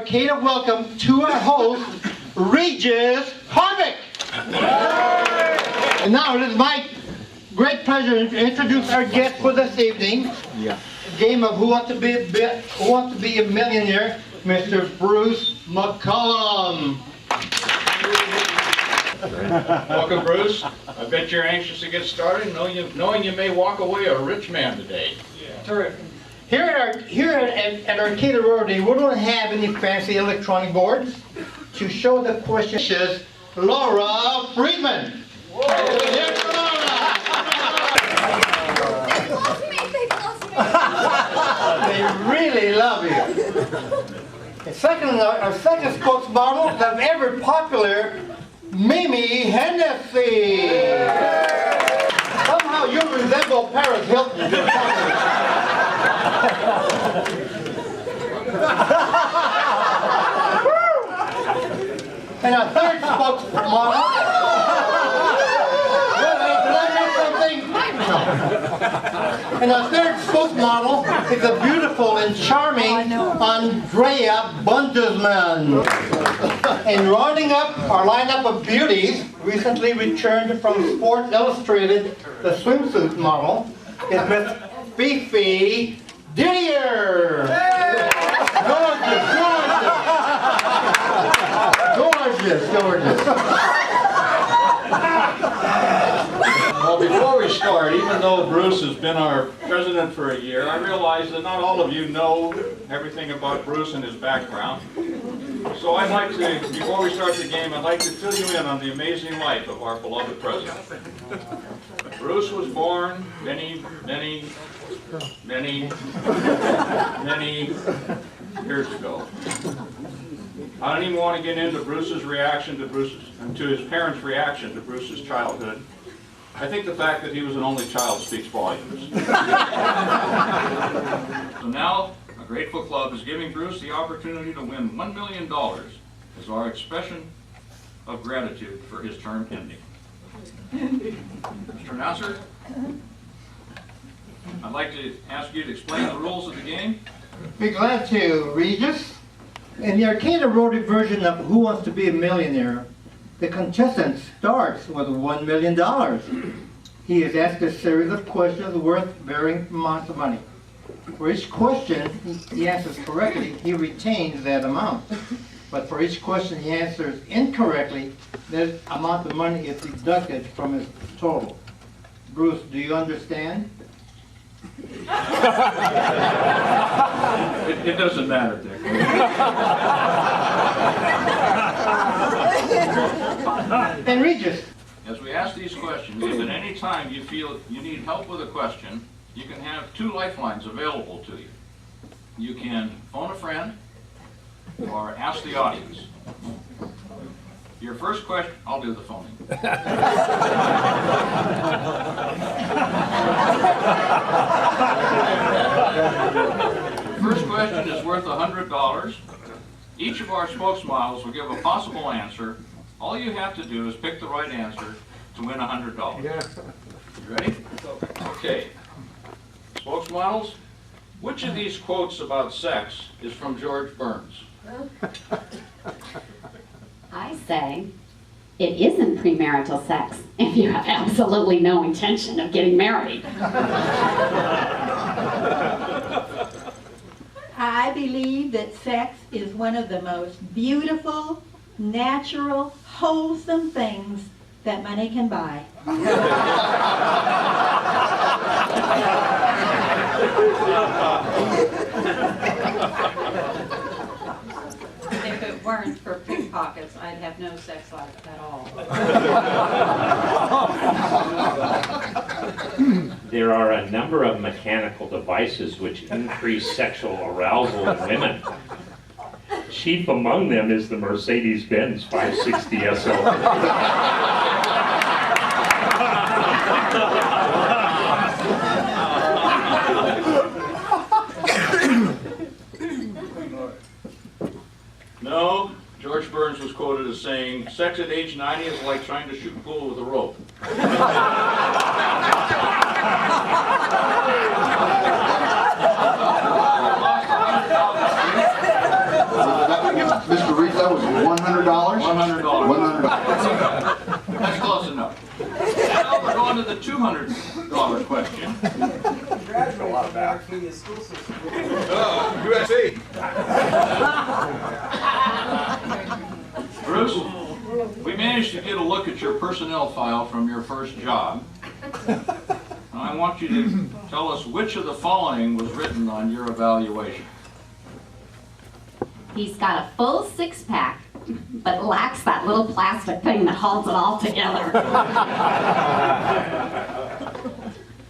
Arcade of Welcome to our host, Regis Harvick. And now it is my great pleasure to introduce our guest for this evening. Game of Who Wants to Be a Millionaire, Mr. Bruce McCollum. Welcome, Bruce. I bet you're anxious to get started, knowing you may walk away a rich man today. Terrific. Here at Arcade Rotary, we don't have any fancy electronic boards. To show the questions, Laura Friedman. Here's Laura. They really love you. And second, our second spokesmodel, the ever popular Mimi Hennessy. Somehow you resemble Paris Hilton. And our third spokesmodel. And our third spokesmodel is the beautiful and charming Andrea Bundesman. And rounding up our lineup of beauties, recently returned from Sports Illustrated, the swimsuit model, is Miss Fifi Didier. Gorgeous. Well, before we start, even though Bruce has been our president for a year, I realize that not all of you know everything about Bruce and his background. So I'd like to, before we start the game, I'd like to fill you in on the amazing life of our beloved president. Bruce was born many years ago. I don't even want to get into Bruce's reaction to his parents' reaction to Bruce's childhood. I think the fact that he was an only child speaks volumes. So now, a Grateful Club is giving Bruce the opportunity to win $1 million as our expression of gratitude for his term ending. Mr. Announcer, I'd like to ask you to explain the rules of the game. Be glad to, Regis. In the Arcade Rotary version of Who Wants to Be a Millionaire, the contestant starts with $1 million. He is asked a series of questions worth varying amounts of money. For each question he answers correctly, he retains that amount. But for each question he answers incorrectly, that amount of money is deducted from his total. Bruce, do you understand? It doesn't matter, Dick. And Regis. As we ask these questions, if at any time you feel you need help with a question, you can have 2 lifelines available to you. You can phone a friend or ask the audience. Your first question, I'll do the phoning. First question is worth $100. Each of our spokesmodels will give a possible answer. All you have to do is pick the right answer to win $100. You ready? Okay. Spokesmodels, which of these quotes about sex is from George Burns? I say it isn't premarital sex if you have absolutely no intention of getting married. I believe that sex is one of the most beautiful, natural, wholesome things that money can buy. If it weren't for pickpockets, I'd have no sex life at all. There are a number of mechanical devices which increase sexual arousal in women. Chief among them is the Mercedes-Benz 560 SL. No, George Burns was quoted as saying, sex at age 90 is like trying to shoot pool with a rope. $200 question. USA. Bruce, we managed to get a look at your personnel file from your first job. I want you to tell us which of the following was written on your evaluation. He's got a full six-pack, but lacks that little plastic thing that holds it all together.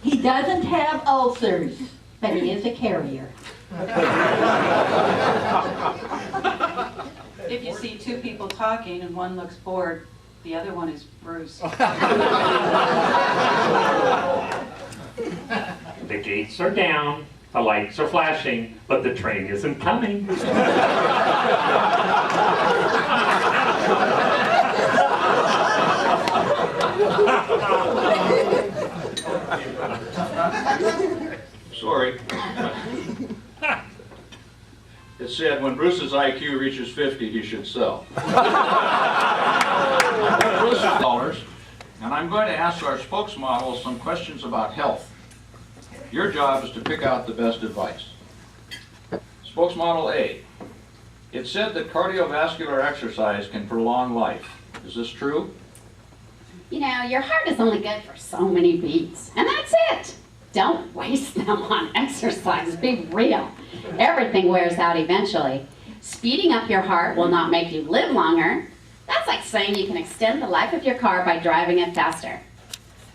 He doesn't have ulcers, but he is a carrier. If you see two people talking and one looks bored, the other one is Bruce. The gates are down, the lights are flashing, but the train isn't coming. Sorry. It said when Bruce's IQ reaches 50, he should sell. Bruce dollars, and I'm going to ask our spokesmodel some questions about health. Your job is to pick out the best advice. Spokesmodel A. It said that cardiovascular exercise can prolong life. Is this true? You know, your heart is only good for so many beats, and that's it. Don't waste them on exercise. Be real. Everything wears out eventually. Speeding up your heart will not make you live longer. That's like saying you can extend the life of your car by driving it faster.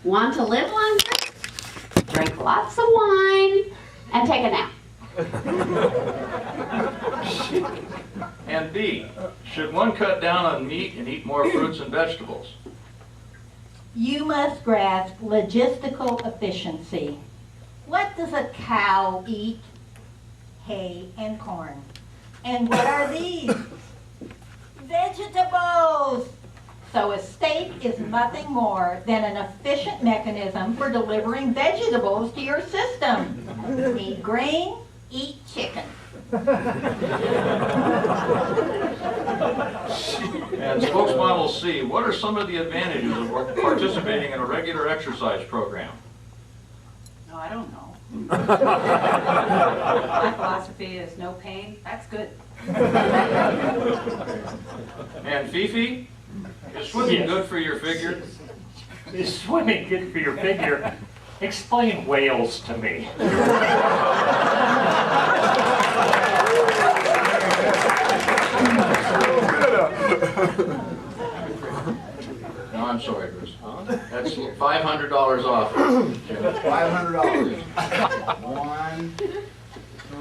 Want to live longer? Drink lots of wine and take a nap. And B. Should one cut down on meat and eat more fruits and vegetables? You must grasp logistical efficiency. What does a cow eat? Hay and corn. And what are these? Vegetables! So a steak is nothing more than an efficient mechanism for delivering vegetables to your system. Eat grain, eat chicken. And spokesmodel C, what are some of the advantages of participating in a regular exercise program? No, I don't know. My philosophy is no pain, that's good. And Fifi, is swimming Yes. good for your figure? Is swimming good for your figure? Explain whales to me. No, I'm sorry, Bruce. That's $500 off. $500. 1,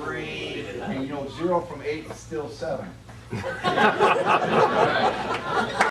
3, and you know 0 from 8 is still 7. All right.